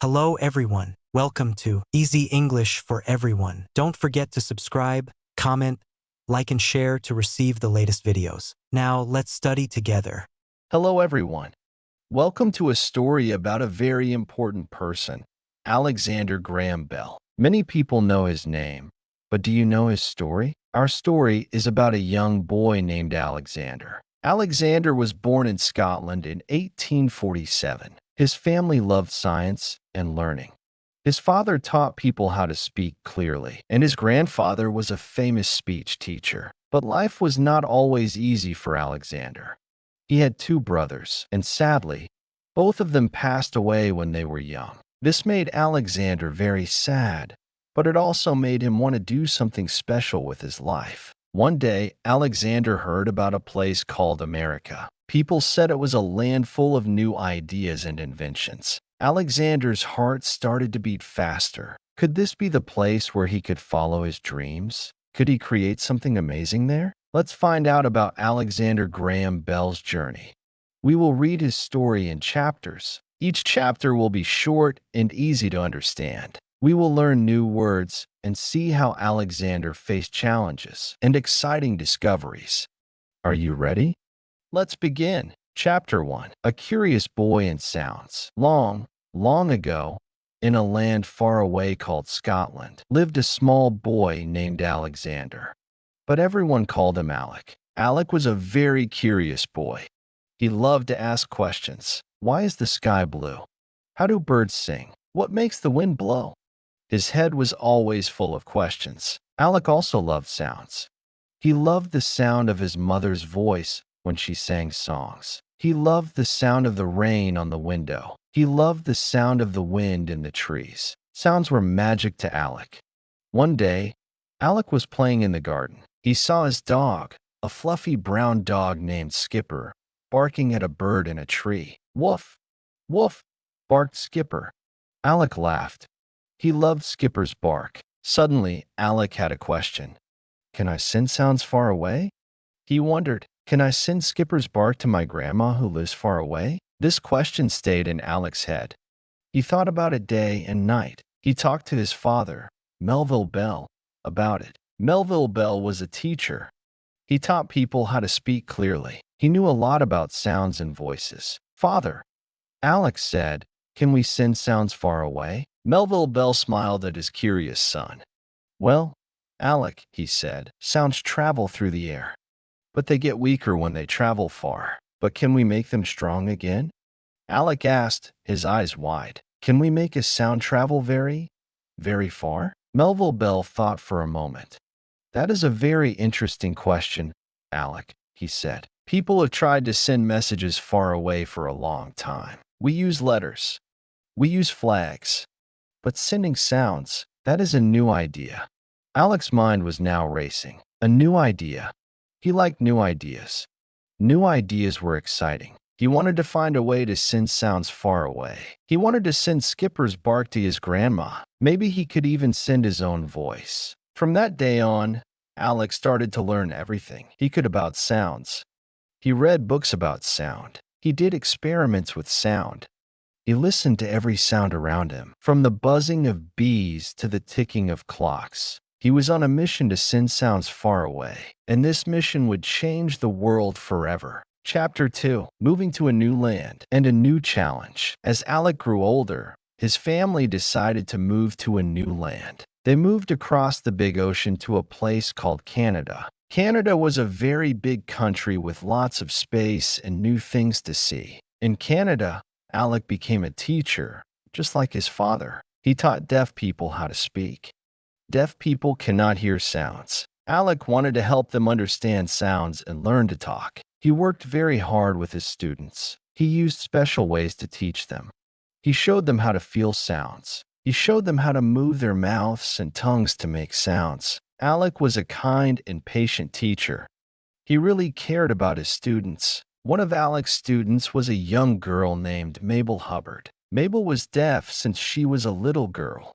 Hello everyone, welcome to Easy English for Everyone. Don't forget to subscribe, comment, like and share to receive the latest videos. Now let's study together. Hello, everyone. Welcome to a story about a very important person, Alexander Graham Bell. Many people know his name, but do you know his story? Our story is about a young boy named Alexander. Alexander was born in Scotland in 1847. His family loved science and learning. His father taught people how to speak clearly, and his grandfather was a famous speech teacher. But life was not always easy for Alexander. He had two brothers, and sadly, both of them passed away when they were young. This made Alexander very sad, but it also made him want to do something special with his life. One day, Alexander heard about a place called America. People said it was a land full of new ideas and inventions. Alexander's heart started to beat faster. Could this be the place where he could follow his dreams? Could he create something amazing there? Let's find out about Alexander Graham Bell's journey. We will read his story in chapters. Each chapter will be short and easy to understand. We will learn new words and see how Alexander faced challenges and exciting discoveries. Are you ready? Let's begin. Chapter 1. A Curious Boy and Sounds. Long, long ago, in a land far away called Scotland, lived a small boy named Alexander. But everyone called him Alec. Alec was a very curious boy. He loved to ask questions. Why is the sky blue? How do birds sing? What makes the wind blow? His head was always full of questions. Alec also loved sounds. He loved the sound of his mother's voice when she sang songs. He loved the sound of the rain on the window. He loved the sound of the wind in the trees. Sounds were magic to Alec. One day, Alec was playing in the garden. He saw his dog, a fluffy brown dog named Skipper, barking at a bird in a tree. Woof! Woof! Barked Skipper. Alec laughed. He loved Skipper's bark. Suddenly, Alec had a question. Can I send sounds far away? He wondered, can I send Skipper's bark to my grandma who lives far away? This question stayed in Alec's head. He thought about it day and night. He talked to his father, Melville Bell, about it. Melville Bell was a teacher. He taught people how to speak clearly. He knew a lot about sounds and voices. Father, Alex said, can we send sounds far away? Melville Bell smiled at his curious son. Well, Alec, he said, sounds travel through the air. But they get weaker when they travel far. But can we make them strong again? Alec asked, his eyes wide. Can we make a sound travel very, very far? Melville Bell thought for a moment. That is a very interesting question, Alec, he said. People have tried to send messages far away for a long time. We use letters. We use flags. But sending sounds, that is a new idea. Alec's mind was now racing. A new idea. He liked new ideas. New ideas were exciting. He wanted to find a way to send sounds far away. He wanted to send Skipper's bark to his grandma. Maybe he could even send his own voice. From that day on, Alec started to learn everything he could about sounds. He read books about sound. He did experiments with sound. He listened to every sound around him, from the buzzing of bees to the ticking of clocks. He was on a mission to send sounds far away, and this mission would change the world forever. Chapter 2. Moving to a new land and a new challenge. As Alec grew older, his family decided to move to a new land. They moved across the big ocean to a place called Canada. Canada was a very big country with lots of space and new things to see. In Canada, Alec became a teacher, just like his father. He taught deaf people how to speak. Deaf people cannot hear sounds. Alec wanted to help them understand sounds and learn to talk. He worked very hard with his students. He used special ways to teach them. He showed them how to feel sounds. He showed them how to move their mouths and tongues to make sounds. Alec was a kind and patient teacher. He really cared about his students. One of Alec's students was a young girl named Mabel Hubbard. Mabel was deaf since she was a little girl.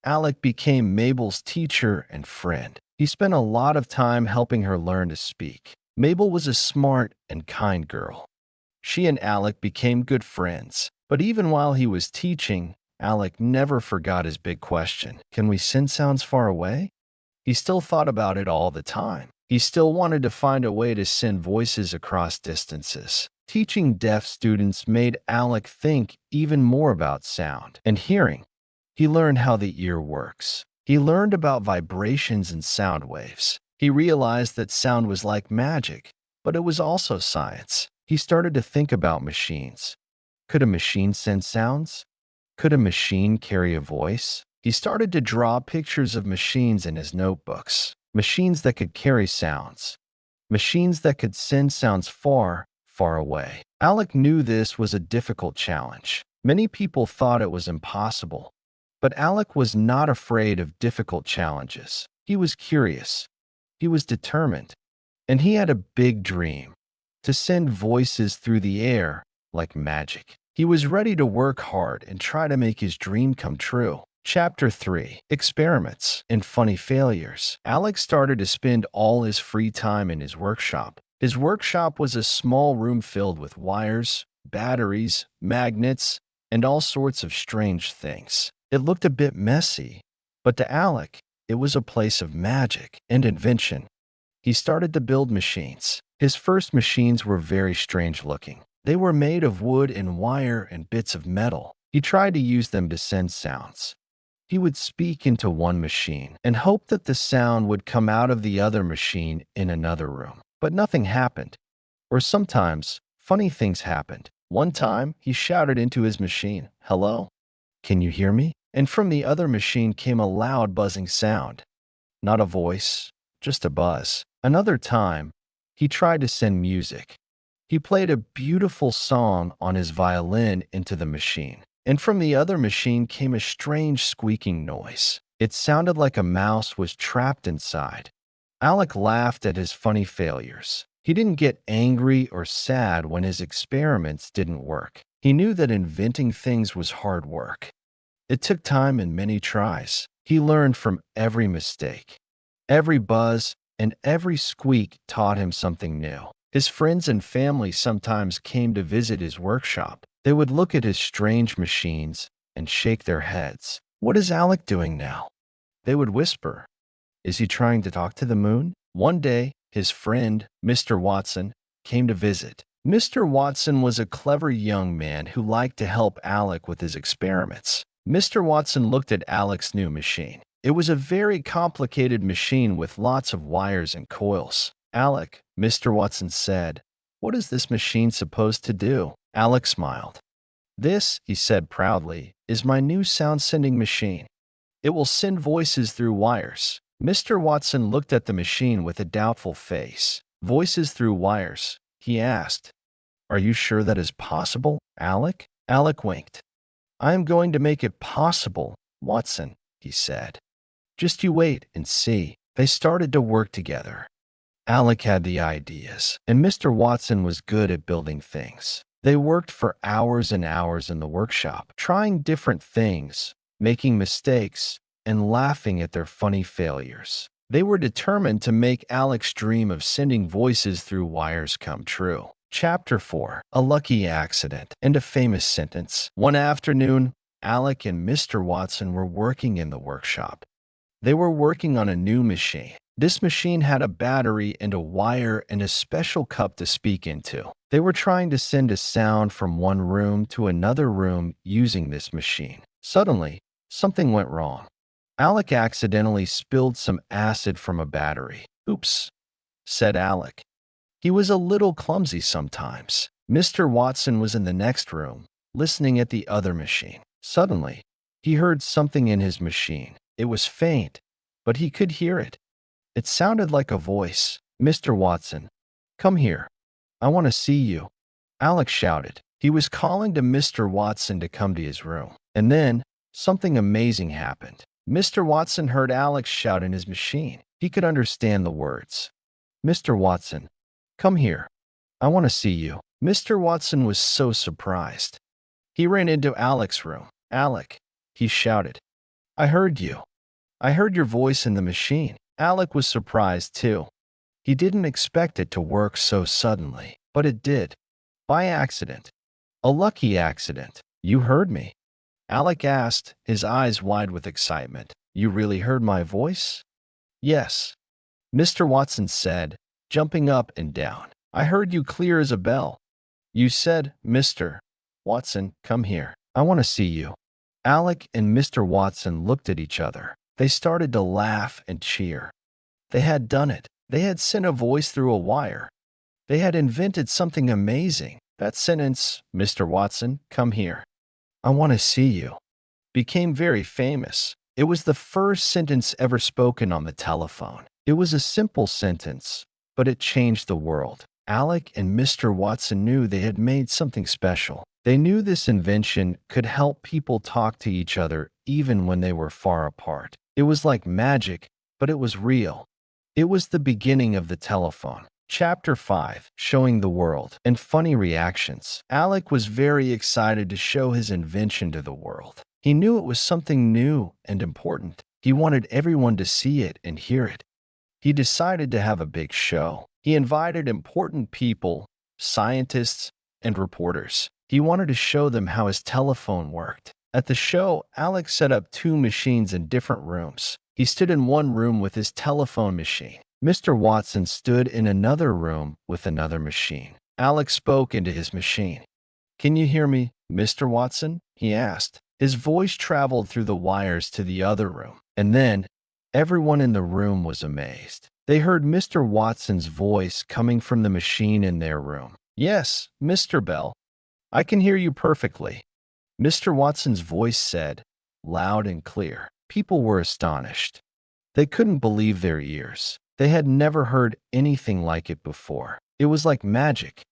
Alec became Mabel's teacher and friend. He spent a lot of time helping her learn to speak. Mabel was a smart and kind girl. She and Alec became good friends. But even while he was teaching, Alec never forgot his big question. Can we send sounds far away? He still thought about it all the time. He still wanted to find a way to send voices across distances. Teaching deaf students made Alec think even more about sound and hearing. He learned how the ear works. He learned about vibrations and sound waves. He realized that sound was like magic, but it was also science. He started to think about machines. Could a machine send sounds? Could a machine carry a voice? He started to draw pictures of machines in his notebooks. Machines that could carry sounds. Machines that could send sounds far, far away. Alec knew this was a difficult challenge. Many people thought it was impossible. But Alec was not afraid of difficult challenges. He was curious. He was determined. And he had a big dream: to send voices through the air like magic. He was ready to work hard and try to make his dream come true. Chapter 3: Experiments and Funny Failures. Alec started to spend all his free time in his workshop. His workshop was a small room filled with wires, batteries, magnets, and all sorts of strange things. It looked a bit messy, but to Alec, it was a place of magic and invention. He started to build machines. His first machines were very strange looking. They were made of wood and wire and bits of metal. He tried to use them to send sounds. He would speak into one machine and hope that the sound would come out of the other machine in another room. But nothing happened. Or sometimes, funny things happened. One time, he shouted into his machine, "Hello? Can you hear me?" And from the other machine came a loud buzzing sound. Not a voice, just a buzz. Another time, he tried to send music. He played a beautiful song on his violin into the machine. And from the other machine came a strange squeaking noise. It sounded like a mouse was trapped inside. Alec laughed at his funny failures. He didn't get angry or sad when his experiments didn't work. He knew that inventing things was hard work. It took time and many tries. He learned from every mistake. Every buzz and every squeak taught him something new. His friends and family sometimes came to visit his workshop. They would look at his strange machines and shake their heads. "What is Alec doing now?" They would whisper. "Is he trying to talk to the moon?" One day, his friend, Mr. Watson, came to visit. Mr. Watson was a clever young man who liked to help Alec with his experiments. Mr. Watson looked at Alec's new machine. It was a very complicated machine with lots of wires and coils. "Alec," Mr. Watson said, "what is this machine supposed to do?" Alec smiled. "This," he said proudly, "is my new sound-sending machine. It will send voices through wires." Mr. Watson looked at the machine with a doubtful face. "Voices through wires?" he asked. "Are you sure that is possible, Alec?" Alec winked. "I am going to make it possible, Watson," he said. "Just you wait and see." They started to work together. Alec had the ideas, and Mr. Watson was good at building things. They worked for hours and hours in the workshop, trying different things, making mistakes, and laughing at their funny failures. They were determined to make Alec's dream of sending voices through wires come true. Chapter 4: A Lucky Accident and a Famous Sentence. One afternoon, Alec and Mr. Watson were working in the workshop. They were working on a new machine. This machine had a battery and a wire and a special cup to speak into. They were trying to send a sound from one room to another room using this machine. Suddenly, something went wrong. Alec accidentally spilled some acid from a battery. "Oops," said Alec. He was a little clumsy sometimes. Mr. Watson was in the next room, listening at the other machine. Suddenly, he heard something in his machine. It was faint, but he could hear it. It sounded like a voice. "Mr. Watson, come here. I want to see you," Alec shouted. He was calling to Mr. Watson to come to his room. And then, something amazing happened. Mr. Watson heard Alec shout in his machine. He could understand the words. "Mr. Watson, come here. I want to see you." Mr. Watson was so surprised. He ran into Alec's room. "Alec," he shouted, "I heard you. I heard your voice in the machine." Alec was surprised too. He didn't expect it to work so suddenly, but it did. By accident. A lucky accident. "You heard me." Alec asked, his eyes wide with excitement. You really heard my voice? Yes, Mr. Watson said, jumping up and down. I heard you clear as a bell. You said, Mr. Watson, come here. I want to see you. Alec and Mr. Watson looked at each other. They started to laugh and cheer. They had done it. They had sent a voice through a wire. They had invented something amazing. That sentence, Mr. Watson, come here. I want to see you, became very famous. It was the first sentence ever spoken on the telephone. It was a simple sentence, but it changed the world. Alec and Mr. Watson knew they had made something special. They knew this invention could help people talk to each other even when they were far apart. It was like magic, but it was real. It was the beginning of the telephone. Chapter 5, Showing the World, and Funny Reactions. Alec was very excited to show his invention to the world. He knew it was something new and important. He wanted everyone to see it and hear it. He decided to have a big show. He invited important people, scientists, and reporters. He wanted to show them how his telephone worked. At the show, Alec set up 2 machines in different rooms. He stood in one room with his telephone machine. Mr. Watson stood in another room with another machine. Alec spoke into his machine. Can you hear me, Mr. Watson? He asked. His voice traveled through the wires to the other room. And then, everyone in the room was amazed. They heard Mr. Watson's voice coming from the machine in their room. Yes, Mr. Bell. I can hear you perfectly. Mr. Watson's voice said, loud and clear. People were astonished. They couldn't believe their ears. They had never heard anything like it before. It was like magic.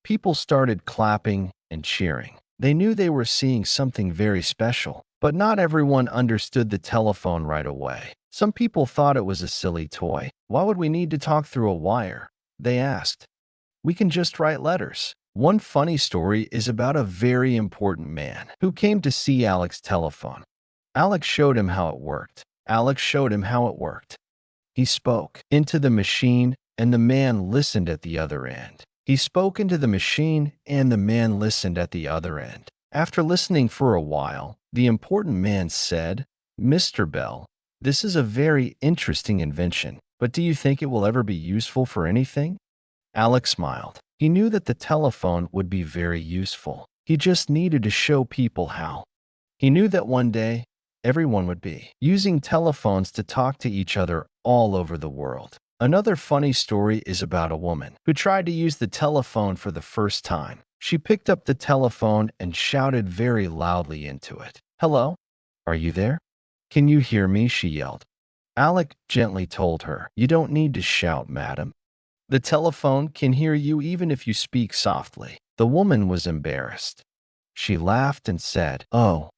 People started clapping and cheering. They knew they were seeing something very special, but not everyone understood the telephone right away. Some people thought it was a silly toy. Why would we need to talk through a wire? They asked. We can just write letters. One funny story is about a very important man who came to see Alec's telephone. Alec showed him how it worked. Alec showed him how it worked. He spoke into the machine, and the man listened at the other end. He spoke into the machine, and the man listened at the other end. After listening for a while, the important man said, Mr. Bell, this is a very interesting invention, but do you think it will ever be useful for anything? Alec smiled. He knew that the telephone would be very useful. He just needed to show people how. He knew that one day, everyone would be using telephones to talk to each other all over the world. Another funny story is about a woman who tried to use the telephone for the first time. She picked up the telephone and shouted very loudly into it. Hello? Are you there? Can you hear me? She yelled. Alec gently told her, You don't need to shout, madam. The telephone can hear you even if you speak softly. The woman was embarrassed. She laughed and said, Oh,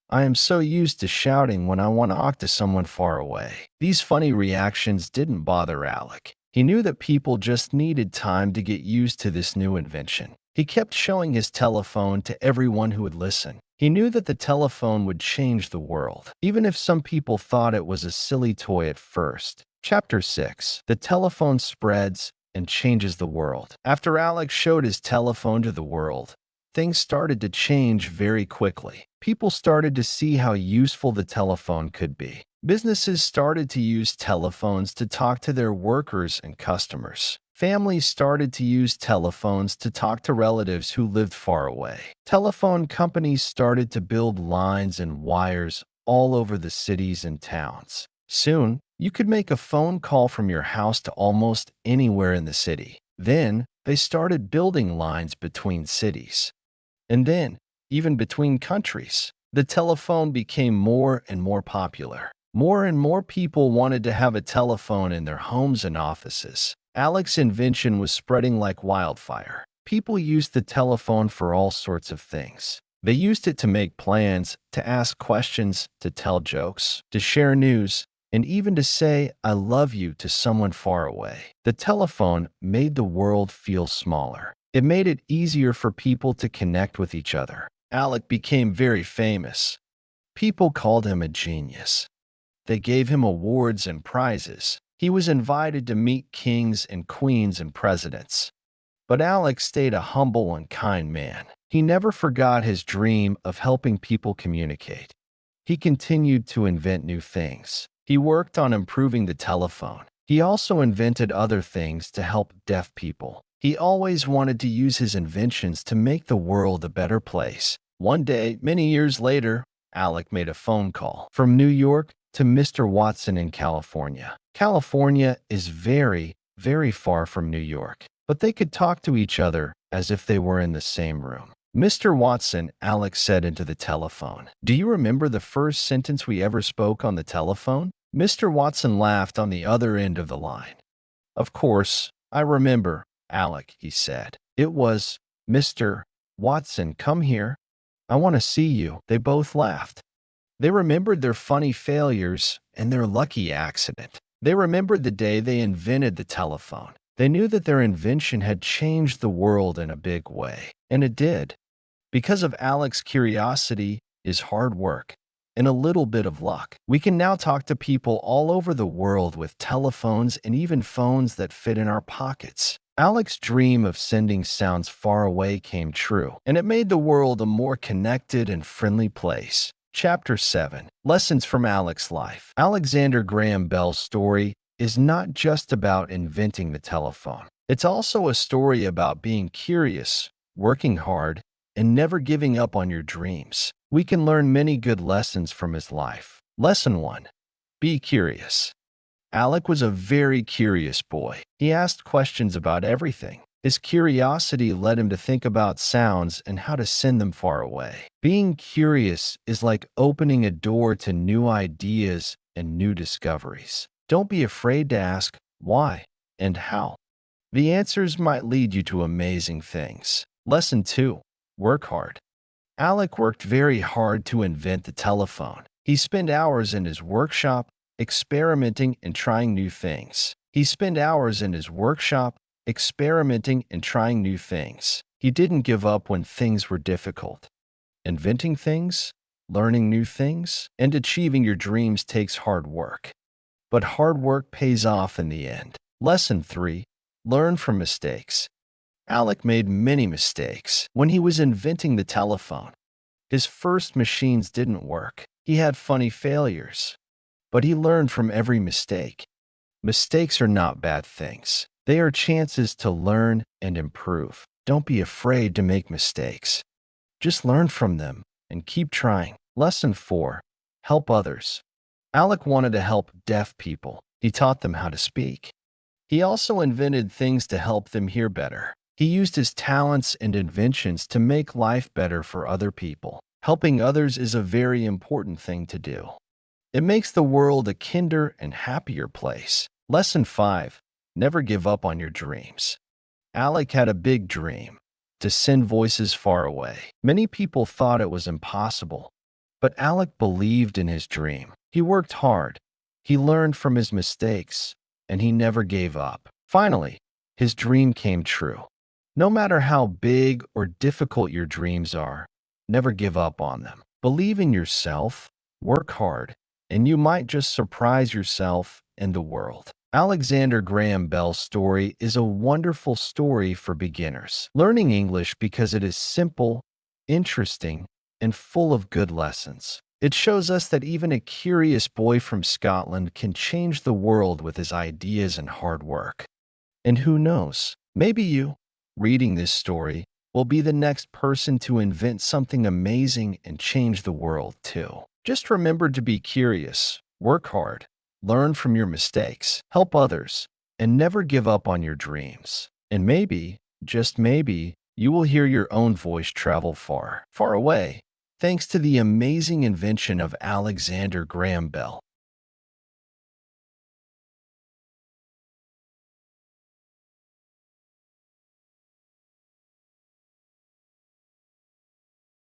I am so used to shouting when I want to talk to someone far away. These funny reactions didn't bother Alec. He knew that people just needed time to get used to this new invention. He kept showing his telephone to everyone who would listen. He knew that the telephone would change the world, even if some people thought it was a silly toy at first. Chapter 6. The telephone spreads and changes the world. After Alec showed his telephone to the world, things started to change very quickly. People started to see how useful the telephone could be. Businesses started to use telephones to talk to their workers and customers. Families started to use telephones to talk to relatives who lived far away. Telephone companies started to build lines and wires all over the cities and towns. Soon, you could make a phone call from your house to almost anywhere in the city. Then, they started building lines between cities. And then, even between countries. The telephone became more and more popular. More and more people wanted to have a telephone in their homes and offices. Alec's invention was spreading like wildfire. People used the telephone for all sorts of things. They used it to make plans, to ask questions, to tell jokes, to share news, and even to say, I love you to someone far away. The telephone made the world feel smaller. It made it easier for people to connect with each other. Alec became very famous. People called him a genius. They gave him awards and prizes. He was invited to meet kings and queens and presidents. But Alec stayed a humble and kind man. he never forgot his dream of helping people communicate. He continued to invent new things. He worked on improving the telephone. He also invented other things to help deaf people. He always wanted to use his inventions to make the world a better place. One day, many years later, Alec made a phone call from New York to Mr. Watson in California. California is very, very far from New York, but they could talk to each other as if they were in the same room. Mr. Watson, Alec said into the telephone. Do you remember the first sentence we ever spoke on the telephone? Mr. Watson laughed on the other end of the line. Of course, I remember, Alec, he said. It was, Mr. Watson, come here. I want to see you. They both laughed. They remembered their funny failures and their lucky accident. They remembered the day they invented the telephone. They knew that their invention had changed the world in a big way, and it did. Because of Alec's curiosity is hard work and a little bit of luck. We can now talk to people all over the world with telephones and even phones that fit in our pockets. Alec's dream of sending sounds far away came true, and it made the world a more connected and friendly place. Chapter 7. Lessons from Alec's life. Alexander Graham Bell's story is not just about inventing the telephone. It's also a story about being curious, working hard, and never giving up on your dreams. We can learn many good lessons from his life. Lesson 1. Be curious. Alec was a very curious boy. He asked questions about everything. His curiosity led him to think about sounds and how to send them far away. Being curious is like opening a door to new ideas and new discoveries. Don't be afraid to ask why and how. The answers might lead you to amazing things. Lesson 2. Work hard. Alec worked very hard to invent the telephone. He spent hours in his workshop experimenting and trying new things. He spent hours in his workshop experimenting and trying new things. He didn't give up when things were difficult. Inventing things, learning new things, and achieving your dreams takes hard work. But hard work pays off in the end. Lesson 3. Learn from mistakes. Alec made many mistakes when he was inventing the telephone. His first machines didn't work. He had funny failures. But he learned from every mistake. Mistakes are not bad things. They are chances to learn and improve. Don't be afraid to make mistakes. Just learn from them and keep trying. Lesson 4. Help others. Alec wanted to help deaf people. He taught them how to speak. He also invented things to help them hear better. He used his talents and inventions to make life better for other people. Helping others is a very important thing to do. It makes the world a kinder and happier place. Lesson 5. Never give up on your dreams. Alec had a big dream, to send voices far away. Many people thought it was impossible, but Alec believed in his dream. He worked hard, he learned from his mistakes, and he never gave up. Finally, his dream came true. No matter how big or difficult your dreams are, never give up on them. Believe in yourself, work hard, and you might just surprise yourself and the world. Alexander Graham Bell's story is a wonderful story for beginners. Learning English because it is simple, interesting, and full of good lessons. It shows us that even a curious boy from Scotland can change the world with his ideas and hard work. And who knows, maybe you, reading this story, will be the next person to invent something amazing and change the world too. Just remember to be curious, work hard, learn from your mistakes, help others, and never give up on your dreams. And maybe, just maybe, you will hear your own voice travel far, far away, thanks to the amazing invention of Alexander Graham Bell.